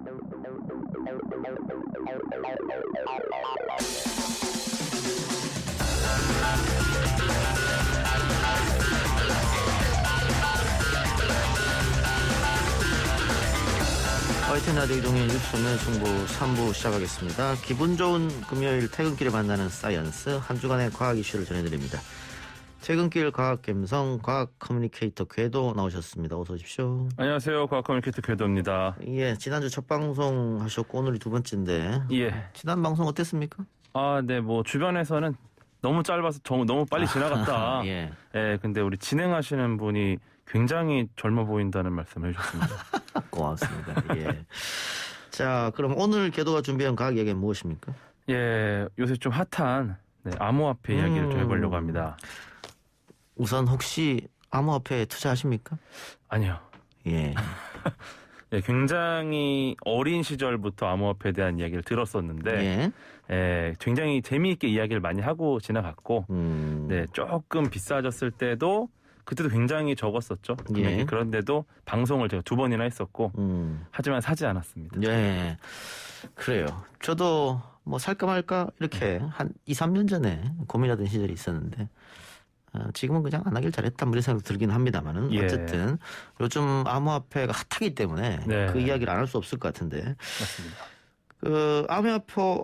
YTN 라디오 이동의 뉴스는 승부 3부 시작하겠습니다. 기분 좋은 금요일 퇴근길에 만나는 사이언스, 한 주간의 과학 이슈를 전해드립니다. 퇴근길 과학 감성 과학 커뮤니케이터 궤도 나오셨습니다. 어서 오십시오. 안녕하세요. 과학 커뮤니케이터 궤도입니다. 예, 지난주 첫 방송 하셨고 오늘이 두 번째인데 예. 지난 방송 어땠습니까? 네, 뭐 주변에서는 너무 짧아서 너무 빨리 지나갔다. 예. 예, 근데 우리 진행하시는 분이 굉장히 젊어 보인다는 말씀을 해주셨습니다. 고맙습니다. 예. 자, 그럼 오늘 궤도가 준비한 과학 얘기는 무엇입니까? 예, 요새 좀 핫한 암호화폐 이야기를 좀 해보려고 합니다. 우선 혹시 암호화폐에 투자하십니까? 아니요. 예. 예, 굉장히 어린 시절부터 암호화폐에 대한 이야기를 들었었는데, 예, 굉장히 재미있게 이야기를 많이 하고 지나갔고, 네, 조금 비싸졌을 때도 그때도 굉장히 적었었죠. 예. 그런데도 방송을 제가 2번이나 했었고, 하지만 사지 않았습니다. 예. 그래요. 저도 뭐 살까 말까 이렇게 한 2, 3년 전에 고민하던 시절이 있었는데, 지금은 그냥 안 하길 잘했다 이런 생각 들긴 합니다만은 예. 어쨌든 요즘 암호화폐가 핫하기 때문에 네. 그 이야기를 안 할 수 없을 것 같은데, 맞습니다. 그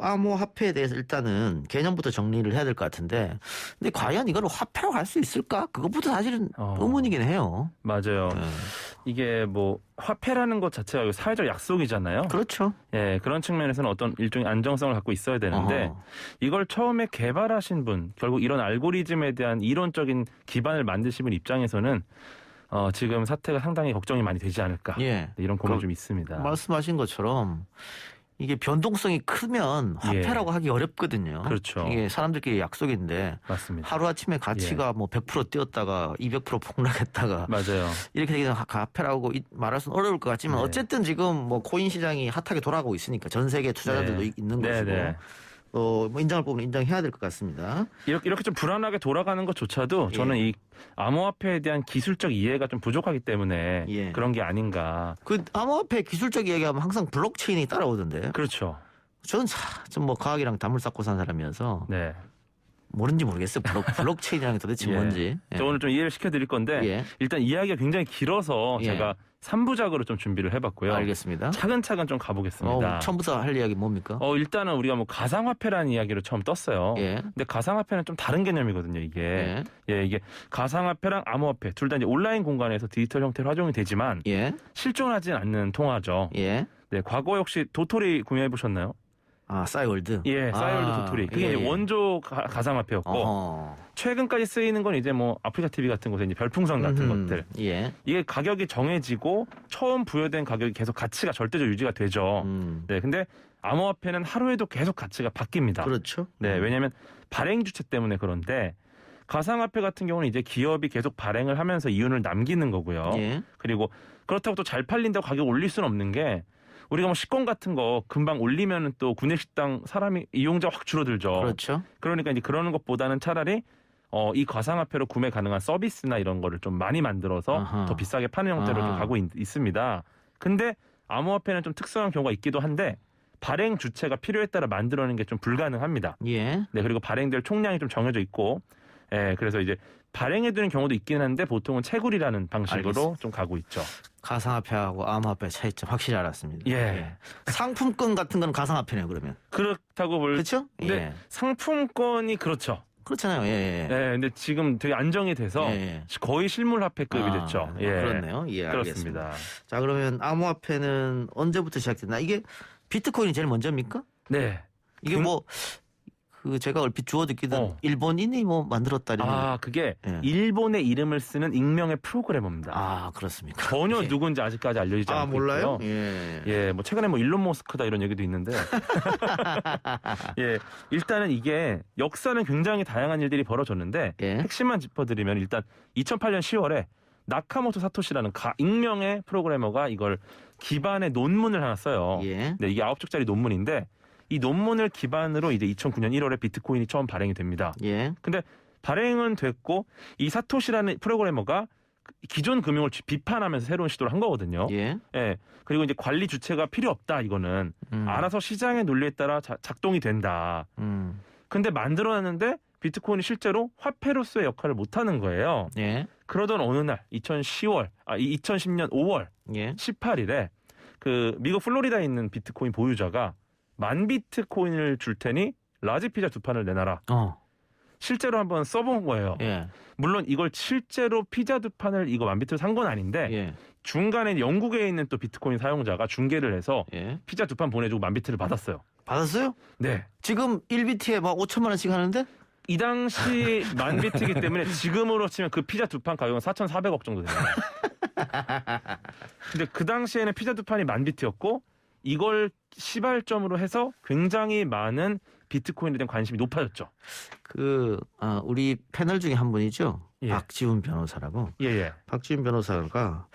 암호화폐에 대해서 일단은 개념부터 정리를 해야 될 것 같은데, 근데 과연 이걸 화폐라고 할 수 있을까? 그것부터 사실은 의문이긴 해요. 맞아요. 네. 이게 뭐 화폐라는 것 자체가 사회적 약속이잖아요. 그렇죠. 예, 그런 측면에서는 어떤 일종의 안정성을 갖고 있어야 되는데, 이걸 처음에 개발하신 분, 결국 이런 알고리즘에 대한 이론적인 기반을 만드신 분 입장에서는 지금 사태가 상당히 걱정이 많이 되지 않을까. 예. 이런 고민이 좀 있습니다. 말씀하신 것처럼 이게 변동성이 크면 화폐라고 하기 어렵거든요. 그렇죠. 이게 사람들끼리 약속인데 맞습니다. 하루아침에 가치가 뭐 100% 뛰었다가 200% 폭락했다가 맞아요. 이렇게 되면 화폐라고 말할 수는 어려울 것 같지만, 어쨌든 지금 뭐 코인 시장이 핫하게 돌아가고 있으니까 전 세계 투자자들도 있는 것이고 뭐 인정할 부분은 인정해야 될 것 같습니다. 이렇게 좀 불안하게 돌아가는 것조차도 저는 이 암호화폐에 대한 기술적 이해가 좀 부족하기 때문에 그런 게 아닌가. 그 암호화폐 기술적 이야기하면 항상 블록체인이 따라오던데. 그렇죠. 저는 좀 뭐 과학이랑 담을 쌓고 산 사람이어서 네. 모르는지 모르겠어요. 블록체인이라는 게 도대체 뭔지. 저 오늘 좀 이해를 시켜드릴 건데 일단 이야기가 굉장히 길어서 제가 3부작으로 좀 준비를 해봤고요. 알겠습니다. 차근차근 좀 가보겠습니다. 처음부터 할 이야기 뭡니까? 일단은 우리가 뭐 가상화폐라는 이야기로 처음 떴어요. 근데 가상화폐는 좀 다른 개념이거든요, 이게. 이게 가상화폐랑 암호화폐 둘 다 이제 온라인 공간에서 디지털 형태로 활용이 되지만 실존하진 않는 통화죠. 네, 과거에 혹시 도토리 구매해 보셨나요? 싸이월드. 싸이월드 도토리. 그게 이제 원조 가상화폐였고, 최근까지 쓰이는 건 이제 뭐 아프리카 TV 같은 곳에 이제 별풍선 같은 것들. 이게 가격이 정해지고 처음 부여된 가격이 계속 가치가 절대적으로 유지가 되죠. 네, 근데 암호화폐는 하루에도 계속 가치가 바뀝니다. 그렇죠. 네, 왜냐하면 발행 주체 때문에 그런데. 가상화폐 같은 경우는 이제 기업이 계속 발행을 하면서 이윤을 남기는 거고요. 그리고 그렇다고 또 잘 팔린다고 가격 올릴 수는 없는 게, 우리가 뭐 식권 같은 거 금방 올리면 또 구내식당 이용자 확 줄어들죠. 그렇죠. 그러니까 이제 그러는 것보다는 차라리 이 가상화폐로 구매 가능한 서비스나 이런 거를 좀 많이 만들어서 더 비싸게 파는 형태로 좀 가고 있습니다. 근데 암호화폐는 좀 특수한 경우가 있기도 한데, 발행 주체가 필요에 따라 만들어내는 게 좀 불가능합니다. 네, 그리고 발행될 총량이 좀 정해져 있고, 그래서 이제 발행해두는 경우도 있긴 한데 보통은 채굴이라는 방식으로 좀 가고 있죠. 가상화폐하고 암호화폐 차이점 확실히 알았습니다. 상품권 같은 건 가상화폐네요, 그러면. 그렇다고 그렇죠? 근데 상품권이 그렇죠. 그렇잖아요. 네, 근데 지금 되게 안정이 돼서 거의 실물 화폐급이 됐죠. 그렇네요. 그렇습니다. 자, 그러면 암호화폐는 언제부터 시작됐나? 이게 비트코인이 제일 먼저입니까? 네. 이게 제가 얼핏 주워 듣기든 일본인이 뭐 만들었다. 그게 일본의 이름을 쓰는 익명의 프로그래머입니다. 그렇습니까? 전혀 누군지 아직까지 알려지지 않고 몰라요? 있고요. 뭐 최근에 뭐 일론 머스크다 이런 얘기도 있는데, 일단은 이게 역사는 굉장히 다양한 일들이 벌어졌는데, 핵심만 짚어드리면 일단 2008년 10월에 나카모토 사토시라는 익명의 프로그래머가 이걸 기반의 논문을 하나 써요. 네, 이게 9쪽짜리 논문인데, 이 논문을 기반으로 이제 2009년 1월에 비트코인이 처음 발행이 됩니다. 근데 발행은 됐고, 이 사토시라는 프로그래머가 기존 금융을 비판하면서 새로운 시도를 한 거거든요. 예. 예. 그리고 이제 관리 주체가 필요 없다 이거는 알아서 시장의 논리에 따라 작동이 된다. 근데 만들어놨는데 비트코인이 실제로 화폐로서의 역할을 못하는 거예요. 예. 그러던 어느 날 2010년 5월 예. 18일에 그 미국 플로리다에 있는 비트코인 보유자가 10,000비트코인을 줄 테니 라지 피자 2판을 내놔라. 실제로 한번 써본 거예요. 예. 물론 이걸 실제로 피자 2판을 이거 10,000비트를 산 건 아닌데 예. 중간에 영국에 있는 또 비트코인 사용자가 중개를 해서 예. 피자 2판 보내주고 10,000비트를 받았어요. 받았어요? 네. 지금 1비트에 막 5천만 원씩 하는데? 이 당시 10,000비트이기 때문에 지금으로 치면 그 피자 2판 가격은 4,400억 정도 됩니다. 근데 그 당시에는 피자 2판이 10,000비트였고 이걸 시발점으로 해서 굉장히 많은 비트코인에 대한 관심이 높아졌죠. 우리 패널 중에 한 분이죠. 예. 박지훈 변호사라고. 예. 박지훈 변호사가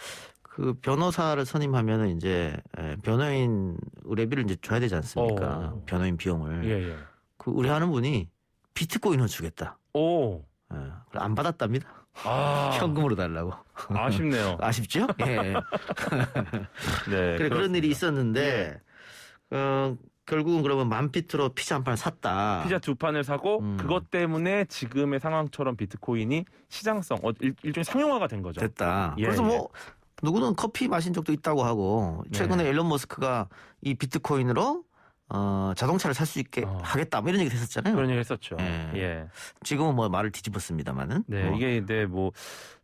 그 변호사를 선임하면은 이제 변호인 의뢰비를 이제 줘야 되지 않습니까? 변호인 비용을. 예. 그 의뢰하는 분이 비트코인을 주겠다. 오. 안 받았답니다. 아. 현금으로 달라고. 아쉽네요. 아쉽죠? 예. 네. 그래, 그런 일이 예. 있었는데, 결국은 그러면 10,000비트로 피자 한 판을 샀다. 피자 2판을 사고 그것 때문에 지금의 상황처럼 비트코인이 시장성, 일종의 상용화가 된 거죠. 됐다. 예, 그래서 뭐, 누구는 커피 마신 적도 있다고 하고, 최근에 일론 머스크가 이 비트코인으로 자동차를 살 수 있게 하겠다. 뭐 이런 얘기 됐었잖아요. 그런 얘기 했었죠. 예. 지금은 뭐 말을 뒤집었습니다만은. 네, 이게 근데 뭐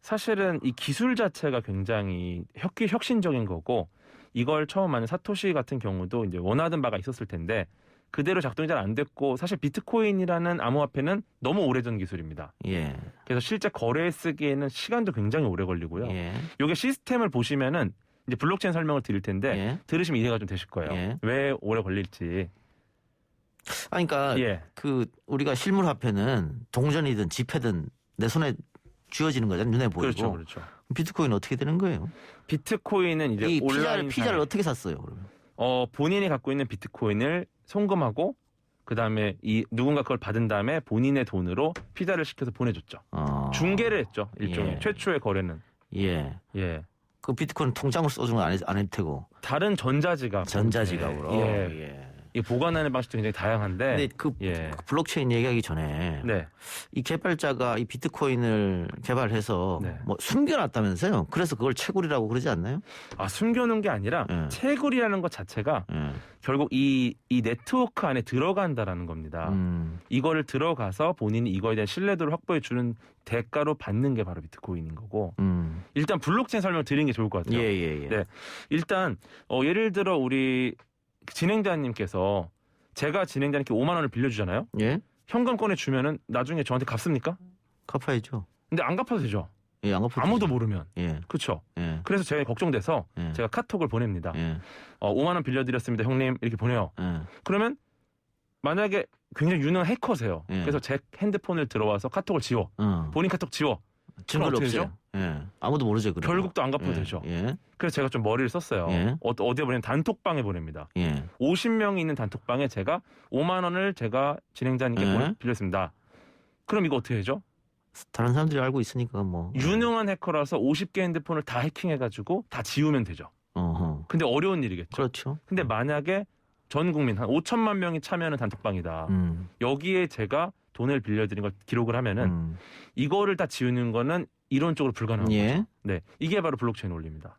사실은 이 기술 자체가 굉장히 혁신적인 거고 이걸 처음 만든 사토시 같은 경우도 이제 원하던 바가 있었을 텐데 그대로 작동이 잘 안 됐고 사실 비트코인이라는 암호화폐는 너무 오래전 기술입니다. 예. 그래서 실제 거래에 쓰기에는 시간도 굉장히 오래 걸리고요. 예. 이게 시스템을 보시면은 이제 블록체인 설명을 드릴 텐데 예. 들으시면 이해가 좀 되실 거예요. 예. 왜 오래 걸릴지. 그러니까 우리가 실물 화폐는 동전이든 지폐든 내 손에 쥐어지는 거잖아요. 눈에 보이고. 그렇죠. 비트코인은 어떻게 되는 거예요? 비트코인은 이제 이 온라인 피자를 어떻게 샀어요, 그러면? 본인이 갖고 있는 비트코인을 송금하고 그다음에 누군가 그걸 받은 다음에 본인의 돈으로 피자를 시켜서 보내줬죠. 중개를 했죠. 일종의 최초의 거래는. 예. 그 비트코인 통장으로 써주는 건 안 해도 되고. 다른 전자지갑으로. 이 보관하는 방식도 굉장히 다양한데. 근데 그 블록체인 얘기하기 전에 이 개발자가 이 비트코인을 개발해서 뭐 숨겨놨다면서요? 그래서 그걸 채굴이라고 그러지 않나요? 숨겨놓은 게 아니라 채굴이라는 것 자체가 결국 이 네트워크 안에 들어간다라는 겁니다. 이거를 들어가서 본인이 이거에 대한 신뢰도를 확보해 주는 대가로 받는 게 바로 비트코인인 거고. 일단 블록체인 설명 드리는 게 좋을 것 같아요. 네. 일단 예를 들어 우리 진행자님께서 제가 진행자님께 5만 원을 빌려주잖아요. 예. 현금 꺼내주면은 나중에 저한테 갚습니까? 갚아야죠. 근데 안 갚아도 되죠. 예, 안 갚아도 아무도 되죠. 모르면. 예. 그렇죠. 예. 그래서 제가 걱정돼서 제가 카톡을 보냅니다. 5만 원 빌려드렸습니다, 형님. 이렇게 보내요. 그러면 만약에 굉장히 유능한 해커세요. 그래서 제 핸드폰을 들어와서 카톡을 지워. 본인 카톡 지워. 증거를 없애요. 아무도 모르죠. 그러면. 결국 또 안 갚아도 되죠. 그래서 제가 좀 머리를 썼어요. 어디에 보내면 단톡방에 보냅니다. 50명이 있는 단톡방에 제가 5만 원을 제가 진행자님께 빌렸습니다. 그럼 이거 어떻게 되죠? 다른 사람들이 알고 있으니까 뭐. 유능한 해커라서 50개 핸드폰을 다 해킹해가지고 다 지우면 되죠. 근데 어려운 일이겠죠. 그렇죠. 근데 만약에 전 국민 한 5천만 명이 참여하는 단톡방이다. 여기에 제가 돈을 빌려드린 걸 기록을 하면은 이거를 다 지우는 거는 이론적으로 불가능한 거죠. 네, 이게 바로 블록체인 원리입니다.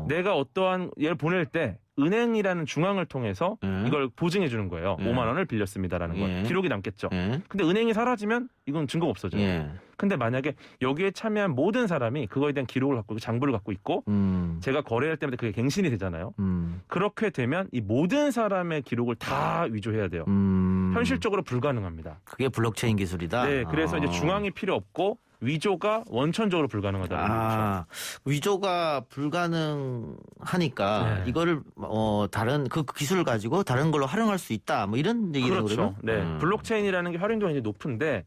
내가 어떠한 얘를 보낼 때 은행이라는 중앙을 통해서 이걸 보증해 주는 거예요. 5만 원을 빌렸습니다라는 걸. 기록이 남겠죠. 근데 은행이 사라지면 이건 증거가 없어져요. 근데 만약에 여기에 참여한 모든 사람이 그거에 대한 기록을 갖고 있고 장부를 갖고 있고 제가 거래할 때마다 그게 갱신이 되잖아요. 그렇게 되면 이 모든 사람의 기록을 다 위조해야 돼요. 현실적으로 불가능합니다. 그게 블록체인 기술이다. 네, 그래서 이제 중앙이 필요 없고 위조가 원천적으로 불가능하다는 거죠. 위조가 불가능하니까 이거를 다른 그 기술을 가지고 다른 걸로 활용할 수 있다. 뭐 이런 얘기는 그렇죠. 네, 블록체인이라는 게 활용도가 이제 높은데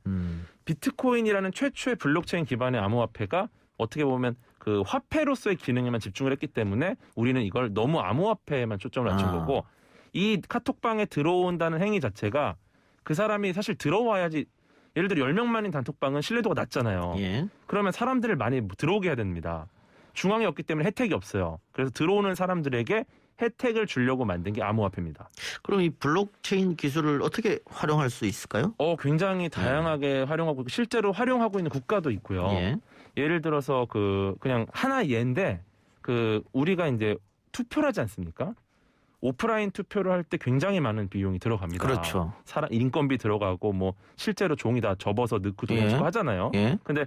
비트코인이라는 최초의 블록체인 기반의 암호화폐가 어떻게 보면 그 화폐로서의 기능에만 집중을 했기 때문에 우리는 이걸 너무 암호화폐에만 초점을 맞춘 거고 이 카톡방에 들어온다는 행위 자체가 그 사람이 사실 들어와야지 예를 들어 10명만인 단톡방은 신뢰도가 낮잖아요. 예. 그러면 사람들을 많이 들어오게 해야 됩니다. 중앙이 없기 때문에 혜택이 없어요. 그래서 들어오는 사람들에게 혜택을 주려고 만든 게 암호화폐입니다. 그럼 이 블록체인 기술을 어떻게 활용할 수 있을까요? 굉장히 다양하게 활용하고 있고 실제로 활용하고 있는 국가도 있고요. 예. 예를 들어서 그냥 하나 예인데 우리가 이제 투표를 하지 않습니까? 오프라인 투표를 할 때 굉장히 많은 비용이 들어갑니다. 그렇죠. 인건비 들어가고 뭐 실제로 종이 다 접어서 넣고 돌려주고 하잖아요. 예. 근데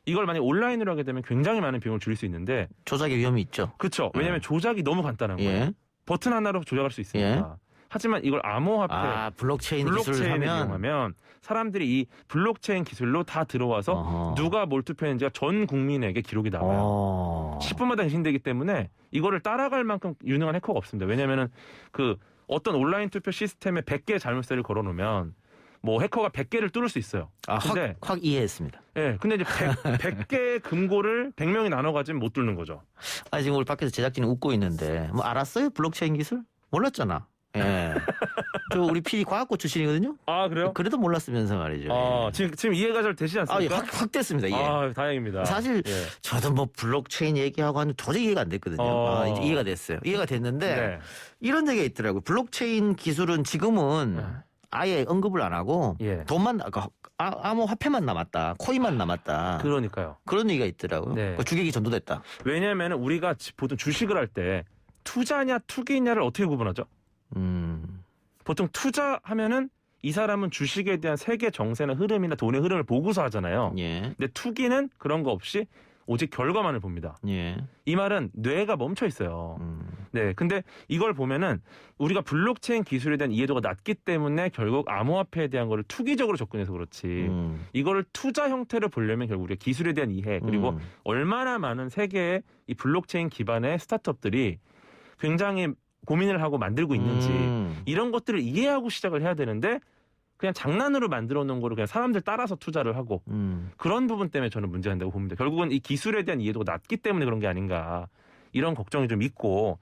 이걸 만약 온라인으로 하게 되면 굉장히 많은 비용을 줄일 수 있는데 조작의 위험이 있죠. 그렇죠. 왜냐하면 조작이 너무 간단한 거예요. 버튼 하나로 조작할 수 있습니다. 하지만 이걸 암호화폐, 블록체인을 이용하면 사람들이 이 블록체인 기술로 다 들어와서 누가 뭘 투표했는지가 전 국민에게 기록이 나와요. 10분마다 갱신되기 때문에 이거를 따라갈 만큼 유능한 해커가 없습니다. 왜냐하면은 어떤 온라인 투표 시스템에 100개의 잘못세를 걸어놓으면 뭐 해커가 100개를 뚫을 수 있어요. 근데 확 이해했습니다. 예, 근데 이제 100개의 금고를 100명이 나눠 가지면 못 뚫는 거죠. 지금 우리 밖에서 제작진이 웃고 있는데 뭐 알았어요? 블록체인 기술? 몰랐잖아. 예. 저 우리 PD 과학고 출신이거든요. 그래요? 그래도 몰랐으면서 말이죠. 지금 이해가 잘 되시지 않습니까? 확 됐습니다. 예. 다행입니다. 사실 저도 뭐 블록체인 얘기하고 하는 도저히 이해가 안 됐거든요. 이제 이해가 됐어요. 이해가 됐는데 이런 얘기가 있더라고요. 블록체인 기술은 지금은 아예 언급을 안 하고 돈만 암호화폐만 남았다. 코인만 남았다. 그러니까요. 그런 얘기가 있더라고요. 주객이 전도됐다. 왜냐하면 우리가 보통 주식을 할 때 투자냐 투기냐를 어떻게 구분하죠? 보통 투자하면은 이 사람은 주식에 대한 세계 정세나 흐름이나 돈의 흐름을 보고서 하잖아요. 근데 투기는 그런 거 없이 오직 결과만을 봅니다. 이 말은 뇌가 멈춰 있어요. 근데 이걸 보면은 우리가 블록체인 기술에 대한 이해도가 낮기 때문에 결국 암호화폐에 대한 거를 투기적으로 접근해서 그렇지. 이거를 투자 형태를 보려면 결국 우리가 기술에 대한 이해 그리고 얼마나 많은 세계의 이 블록체인 기반의 스타트업들이 굉장히 고민을 하고 만들고 있는지 이런 것들을 이해하고 시작을 해야 되는데 그냥 장난으로 만들어 놓은 거를 그냥 사람들 따라서 투자를 하고 그런 부분 때문에 저는 문제가 된다고 봅니다. 결국은 이 기술에 대한 이해도가 낮기 때문에 그런 게 아닌가 이런 걱정이 좀 있고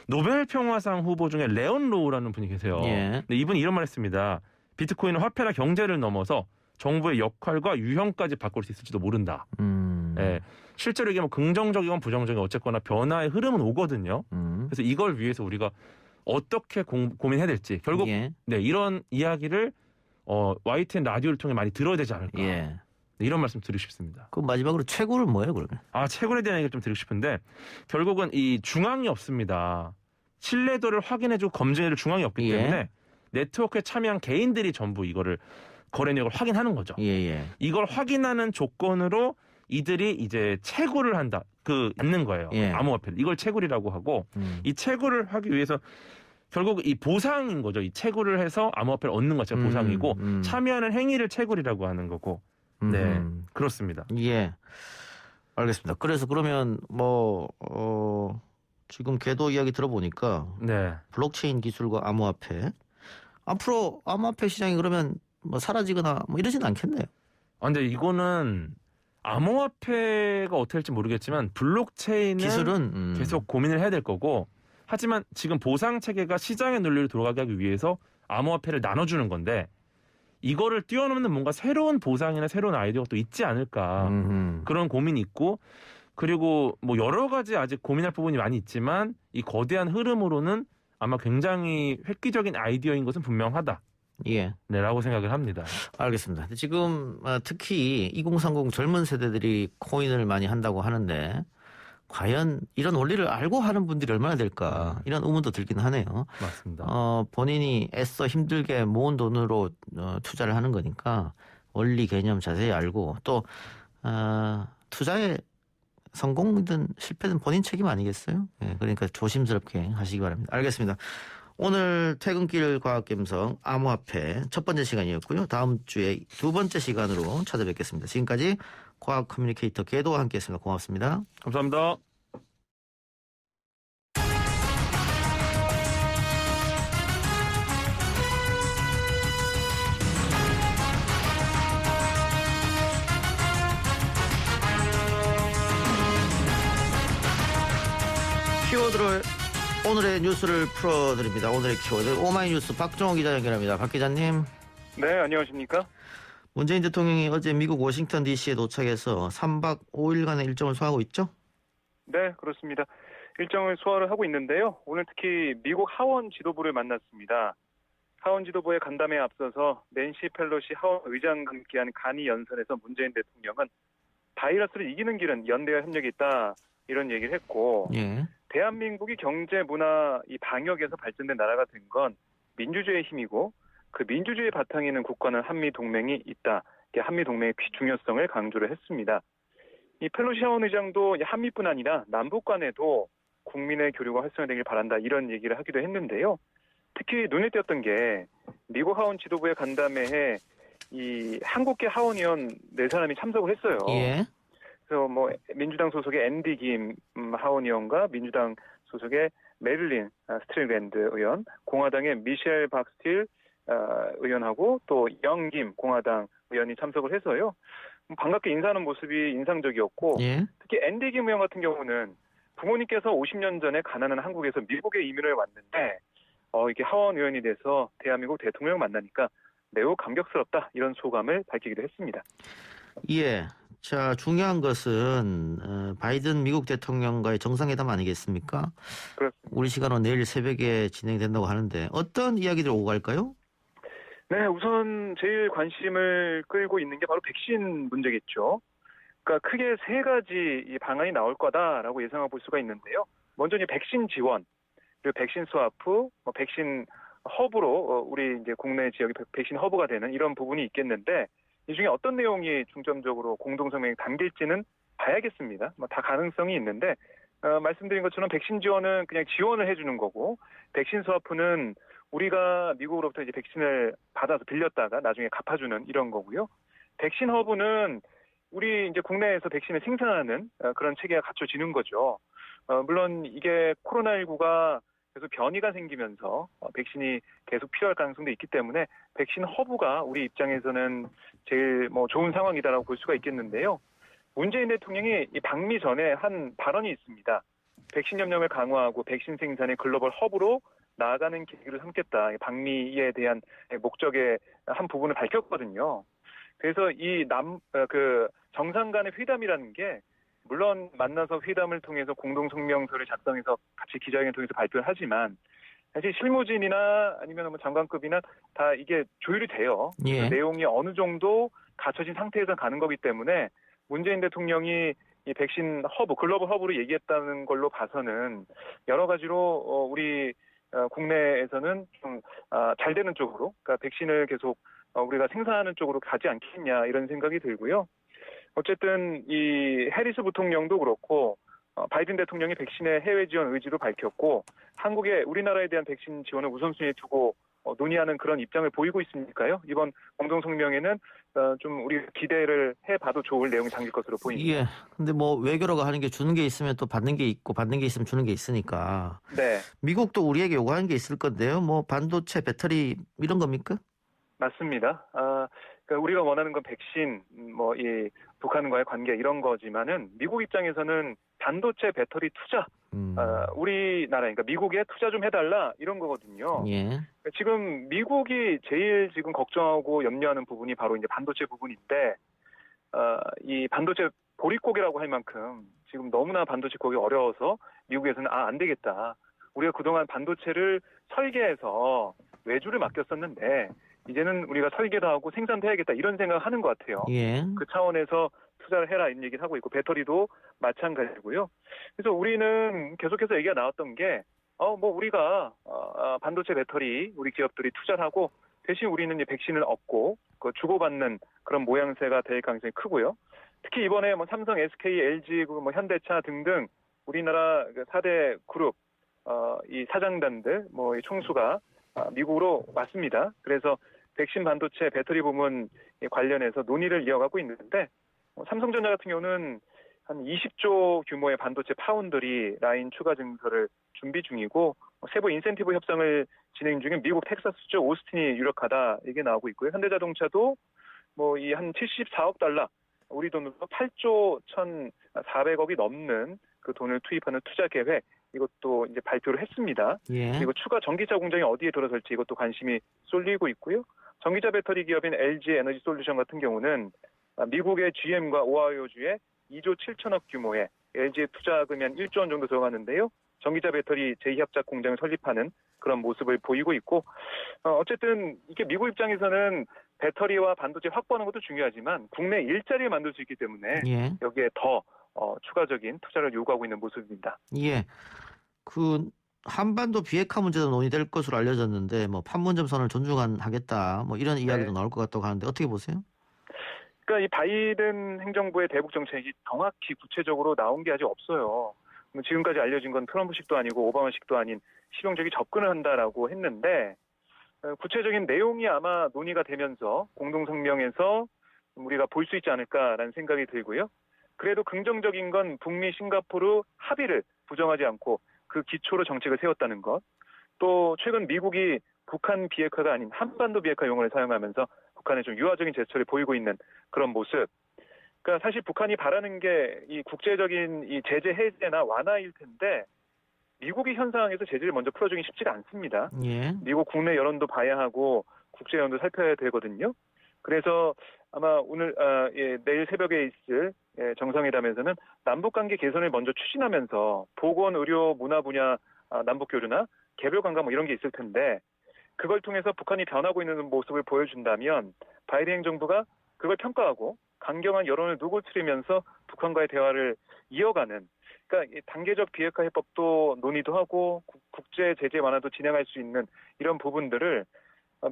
노벨 평화상 후보 중에 레온 로우라는 분이 계세요. 근데 이분이 이런 말 했습니다. 비트코인은 화폐나 경제를 넘어서 정부의 역할과 유형까지 바꿀 수 있을지도 모른다. 실제로 이게 뭐 긍정적이건 부정적이건 어쨌거나 변화의 흐름은 오거든요. 그래서 이걸 위해서 우리가 어떻게 고민해야 될지 결국 이런 이야기를 YTN 라디오를 통해 많이 들어야 되지 않을까. 이런 말씀 드리고 싶습니다. 그럼 마지막으로 채굴은 뭐예요, 그러면? 채굴에 대한 얘기를 좀 드리고 싶은데 결국은 이 중앙이 없습니다. 신뢰도를 확인해주고 검증해줄 중앙이 없기 때문에 네트워크에 참여한 개인들이 전부 이거를 거래 내역을 확인하는 거죠. 이걸 확인하는 조건으로 이들이 이제 채굴을 한다. 받는 거예요. 암호화폐를. 이걸 채굴이라고 하고 이 채굴을 하기 위해서 결국 이 보상인 거죠. 이 채굴을 해서 암호화폐를 얻는 것이 보상이고 참여하는 행위를 채굴이라고 하는 거고. 그렇습니다. 알겠습니다. 그래서 그러면 지금 궤도 이야기 들어보니까 블록체인 기술과 암호화폐 앞으로 암호화폐 시장이 그러면 사라지거나 이러지는 않겠네요. 근데 이거는 암호화폐가 어떻게 할지 모르겠지만 블록체인은 기술은 계속 고민을 해야 될 거고 하지만 지금 보상체계가 시장의 논리로 돌아가게 하기 위해서 암호화폐를 나눠주는 건데 이거를 뛰어넘는 뭔가 새로운 보상이나 새로운 아이디어가 또 있지 않을까 그런 고민이 있고 그리고 뭐 여러 가지 아직 고민할 부분이 많이 있지만 이 거대한 흐름으로는 아마 굉장히 획기적인 아이디어인 것은 분명하다. 라고 생각을 합니다. 알겠습니다. 지금 특히 2030 젊은 세대들이 코인을 많이 한다고 하는데 과연 이런 원리를 알고 하는 분들이 얼마나 될까 이런 의문도 들긴 하네요. 맞습니다. 본인이 애써 힘들게 모은 돈으로 투자를 하는 거니까 원리 개념 자세히 알고 또 투자의 성공이든 실패든 본인 책임 아니겠어요? 그러니까 조심스럽게 하시기 바랍니다. 알겠습니다. 오늘 퇴근길 과학감성 암호화폐 첫 번째 시간이었고요. 다음 주에 두 번째 시간으로 찾아뵙겠습니다. 지금까지 과학 커뮤니케이터 궤도와 함께했습니다. 고맙습니다. 감사합니다. 키워드를 오늘의 뉴스를 풀어드립니다. 오늘의 키워드 오마이뉴스 박정호 기자 연결합니다. 박 기자님. 네, 안녕하십니까? 문재인 대통령이 어제 미국 워싱턴 DC에 도착해서 3박 5일간의 일정을 소화하고 있죠? 네, 그렇습니다. 일정을 소화를 하고 있는데요. 오늘 특히 미국 하원 지도부를 만났습니다. 하원 지도부의 간담회에 앞서서 낸시 펠로시 하원 의장과 함께한 간이 연설에서 문재인 대통령은 바이러스를 이기는 길은 연대와 협력이 있다 이런 얘기를 했고 예. 대한민국이 경제, 문화, 이 방역에서 발전된 나라가 된 건 민주주의의 힘이고 그 민주주의 바탕에 있는 국가는 한미 동맹이 있다. 한미 동맹의 중요성을 강조를 했습니다. 이 펠로시 하원 의장도 한미뿐 아니라 남북 간에도 국민의 교류가 활성화되길 바란다 이런 얘기를 하기도 했는데요. 특히 눈에 띄었던 게 미국 하원 지도부의 간담회에 이 한국계 하원의원 4사람이 참석을 했어요. 예. 그래서 뭐 민주당 소속의 앤디 김 하원의원과 민주당 소속의 메릴린 스트릴랜드 의원, 공화당의 미셸 박스틸 의원하고 또 영김 공화당 의원이 참석을 해서요. 반갑게 인사하는 모습이 인상적이었고 예. 특히 앤디 김 의원 같은 경우는 부모님께서 50년 전에 가난한 한국에서 미국에 이민을 왔는데 이게 하원 의원이 돼서 대한민국 대통령을 만나니까 매우 감격스럽다 이런 소감을 밝히기도 했습니다. 예. 자, 중요한 것은 바이든 미국 대통령과의 정상회담 아니겠습니까? 그렇습니다. 우리 시간으로 내일 새벽에 진행된다고 하는데 어떤 이야기들 오고 갈까요? 네, 우선 제일 관심을 끌고 있는 게 바로 백신 문제겠죠. 그러니까 크게 3가지 이 방안이 나올 거다라고 예상해 볼 수가 있는데요. 먼저 이제 백신 지원, 그리고 백신 스와프, 백신 허브로 우리 이제 국내 지역이 백신 허브가 되는 이런 부분이 있겠는데 이 중에 어떤 내용이 중점적으로 공동성명에 담길지는 봐야겠습니다. 다 가능성이 있는데 말씀드린 것처럼 백신 지원은 그냥 지원을 해주는 거고 백신 스와프는 우리가 미국으로부터 이제 백신을 받아서 빌렸다가 나중에 갚아주는 이런 거고요. 백신 허브는 우리 이제 국내에서 백신을 생산하는 그런 체계가 갖춰지는 거죠. 물론 이게 코로나19가 계속 변이가 생기면서 백신이 계속 필요할 가능성도 있기 때문에 백신 허브가 우리 입장에서는 제일 좋은 상황이다라고 볼 수가 있겠는데요. 문재인 대통령이 이 방미 전에 한 발언이 있습니다. 백신 협력을 강화하고 백신 생산의 글로벌 허브로 나아가는 계기를 삼겠다. 방미에 대한 목적의 한 부분을 밝혔거든요. 그래서 이 정상 간의 회담이라는 게 물론 만나서 회담을 통해서 공동성명서를 작성해서 같이 기자회견을 통해서 발표를 하지만 사실 실무진이나 아니면 장관급이나 다 이게 조율이 돼요. 예. 내용이 어느 정도 갖춰진 상태에서 가는 거기 때문에 문재인 대통령이 이 백신 허브, 글로벌 허브로 얘기했다는 걸로 봐서는 여러 가지로 우리 국내에서는 좀 잘 되는 쪽으로, 그러니까 백신을 계속 우리가 생산하는 쪽으로 가지 않겠냐 이런 생각이 들고요. 어쨌든 이 해리스 부통령도 그렇고 바이든 대통령이 백신의 해외 지원 의지도 밝혔고 우리나라에 대한 백신 지원을 우선순위에 두고 논의하는 그런 입장을 보이고 있으니까요. 이번 공동성명에는 좀 우리 기대를 해봐도 좋을 내용이 담길 것으로 보입니다. 예. 근데 외교라고 하는 게 주는 게 있으면 또 받는 게 있고 받는 게 있으면 주는 게 있으니까. 네. 미국도 우리에게 요구하는 게 있을 건데요. 반도체, 배터리 이런 겁니까? 맞습니다. 그러니까 우리가 원하는 건 백신, 이 북한과의 관계 이런 거지만은 미국 입장에서는 반도체, 배터리 투자, 우리나라, 그러니까 미국에 투자 좀 해달라 이런 거거든요. 예. 지금 미국이 제일 지금 걱정하고 염려하는 부분이 바로 이제 반도체 부분인데, 이 반도체 보릿고개라고 할 만큼 지금 너무나 반도체 고기 어려워서 미국에서는 안 되겠다. 우리가 그동안 반도체를 설계해서 외주를 맡겼었는데 이제는 우리가 설계도 하고 생산도 해야겠다 이런 생각을 하는 것 같아요. 예. 그 차원에서 투자를 해라 이런 얘기를 하고 있고 배터리도 마찬가지고요. 그래서 우리는 계속해서 얘기가 나왔던 게 우리가 반도체 배터리 우리 기업들이 투자를 하고 대신 우리는 이제 백신을 얻고 주고받는 그런 모양새가 될 가능성이 크고요. 특히 이번에 삼성, SK, LG, 현대차 등등 우리나라 4대 그룹 이 사장단들 이 총수가 미국으로 왔습니다. 그래서 백신 반도체 배터리 부문 관련해서 논의를 이어가고 있는데 삼성전자 같은 경우는 한 20조 규모의 반도체 파운드리 라인 추가 증설을 준비 중이고 세부 인센티브 협상을 진행 중인 미국 텍사스주 오스틴이 유력하다 이게 나오고 있고요. 현대자동차도 이 한 74억 달러 우리 돈으로 8조 1,400억이 넘는 그 돈을 투입하는 투자 계획 이것도 이제 발표를 했습니다. 예. 그리고 추가 전기차 공장이 어디에 들어설지 이것도 관심이 쏠리고 있고요. 전기차 배터리 기업인 LG 에너지 솔루션 같은 경우는 미국의 GM과 오하이오주에 2조 7천억 규모의 LG에 투자금이 한 1조 원 정도 들어가는데요. 전기차 배터리 제2합작 공장을 설립하는 그런 모습을 보이고 있고 어쨌든 이게 미국 입장에서는 배터리와 반도체 확보하는 것도 중요하지만 국내 일자리를 만들 수 있기 때문에 예. 여기에 더 추가적인 투자를 요구하고 있는 모습입니다. 예. 그 한반도 비핵화 문제도 논의될 것으로 알려졌는데 뭐 판문점 선을 존중하겠다 뭐 이런 이야기도 나올 것 같다고 하는데 어떻게 보세요? 그러니까 이 바이든 행정부의 대북 정책이 정확히 구체적으로 나온 게 아직 없어요. 지금까지 알려진 건 트럼프식도 아니고 오바마식도 아닌 실용적인 접근을 한다라고 했는데 구체적인 내용이 아마 논의가 되면서 공동성명에서 우리가 볼 수 있지 않을까라는 생각이 들고요. 그래도 긍정적인 건 북미 싱가포르 합의를 부정하지 않고 그 기초로 정책을 세웠다는 것. 또 최근 미국이 북한 비핵화가 아닌 한반도 비핵화 용어를 사용하면서 북한에 좀 유화적인 제스처를 보이고 있는 그런 모습. 그러니까 사실 북한이 바라는 게 이 국제적인 이 제재 해제나 완화일 텐데 미국이 현 상황에서 제재를 먼저 풀어주기 쉽지가 않습니다. 예. 미국 국내 여론도 봐야 하고 국제 여론도 살펴야 되거든요. 그래서 아마 내일 새벽에 있을 정상회담에서는 남북관계 개선을 먼저 추진하면서 보건, 의료, 문화 분야 남북 교류나 개별 관광 뭐 이런 게 있을 텐데 그걸 통해서 북한이 변하고 있는 모습을 보여준다면 바이든 행정부가 그걸 평가하고 강경한 여론을 누구트리면서 북한과의 대화를 이어가는 그러니까 단계적 비핵화 해법도 논의도 하고 국제 제재 완화도 진행할 수 있는 이런 부분들을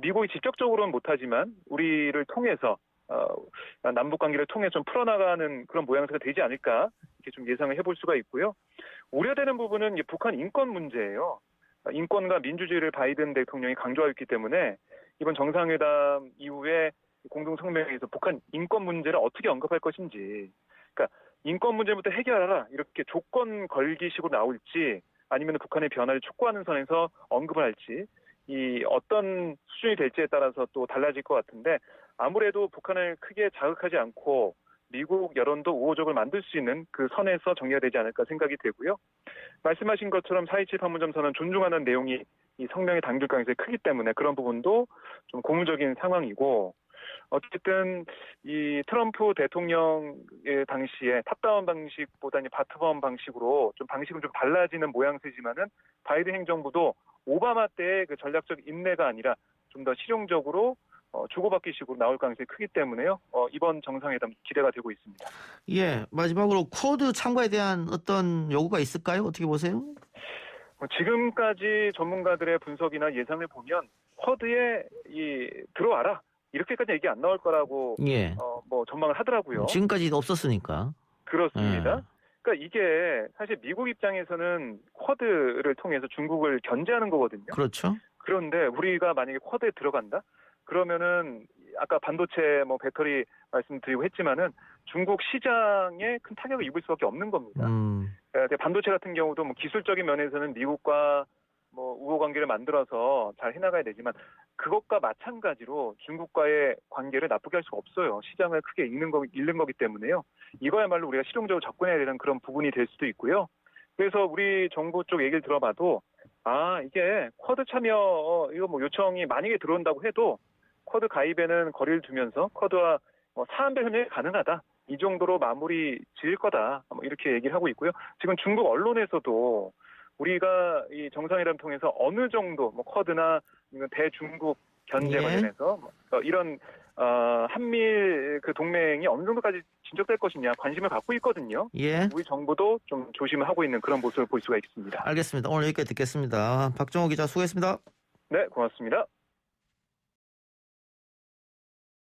미국이 직접적으로는 못하지만 우리를 통해서 남북 관계를 통해 좀 풀어나가는 그런 모양새가 되지 않을까 이렇게 좀 예상을 해볼 수가 있고요. 우려되는 부분은 북한 인권 문제예요. 인권과 민주주의를 바이든 대통령이 강조하였기 때문에 이번 정상회담 이후에 공동성명에서 북한 인권 문제를 어떻게 언급할 것인지, 그러니까 인권 문제부터 해결하라 이렇게 조건 걸기식으로 나올지 아니면 북한의 변화를 촉구하는 선에서 언급을 할지 이 어떤 수준이 될지에 따라서 또 달라질 것 같은데 아무래도 북한을 크게 자극하지 않고 미국 여론도 우호적을 만들 수 있는 그 선에서 정리가 되지 않을까 생각이 되고요. 말씀하신 것처럼 4.27 판문점 선언 존중하는 내용이 이 성명에 담길 가능성이 크기 때문에 그런 부분도 좀 고무적인 상황이고 어쨌든 이 트럼프 대통령의 당시에 탑다운 방식보다는 바텀업 방식으로 방식은 좀 달라지는 모양새지만은 바이든 행정부도 오바마 때의 그 전략적 인내가 아니라 좀 더 실용적으로 주고받기식으로 나올 가능성이 크기 때문에요. 이번 정상회담 기대가 되고 있습니다. 예, 마지막으로 쿼드 참가에 대한 어떤 요구가 있을까요? 어떻게 보세요? 지금까지 전문가들의 분석이나 예상을 보면 쿼드에 들어와라. 이렇게까지 얘기 안 나올 거라고 예. 전망을 하더라고요. 지금까지도 없었으니까. 그렇습니다. 그러니까 이게 사실 미국 입장에서는 쿼드를 통해서 중국을 견제하는 거거든요. 그렇죠. 그런데 우리가 만약에 쿼드에 들어간다? 그러면은 아까 반도체 배터리 말씀드리고 했지만은 중국 시장에 큰 타격을 입을 수밖에 없는 겁니다. 반도체 같은 경우도 기술적인 면에서는 미국과 우호 관계를 만들어서 잘 해나가야 되지만 그것과 마찬가지로 중국과의 관계를 나쁘게 할 수가 없어요. 시장을 크게 잃는 거기 때문에요. 이거야말로 우리가 실용적으로 접근해야 되는 그런 부분이 될 수도 있고요. 그래서 우리 정부 쪽 얘기를 들어봐도 이게 쿼드 참여 이거 요청이 만약에 들어온다고 해도 쿼드 가입에는 거리를 두면서 쿼드와 사안별 협력이 가능하다. 이 정도로 마무리 지을 거다. 이렇게 얘기를 하고 있고요. 지금 중국 언론에서도 우리가 이 정상회담 통해서 어느 정도 쿼드나 대중국 견제 관련해서 이런 한미일 그 동맹이 어느 정도까지 진척될 것이냐 관심을 갖고 있거든요. 예. 우리 정부도 좀 조심을 하고 있는 그런 모습을 볼 수가 있습니다. 알겠습니다. 오늘 여기까지 듣겠습니다. 박정호 기자 수고했습니다. 네, 고맙습니다.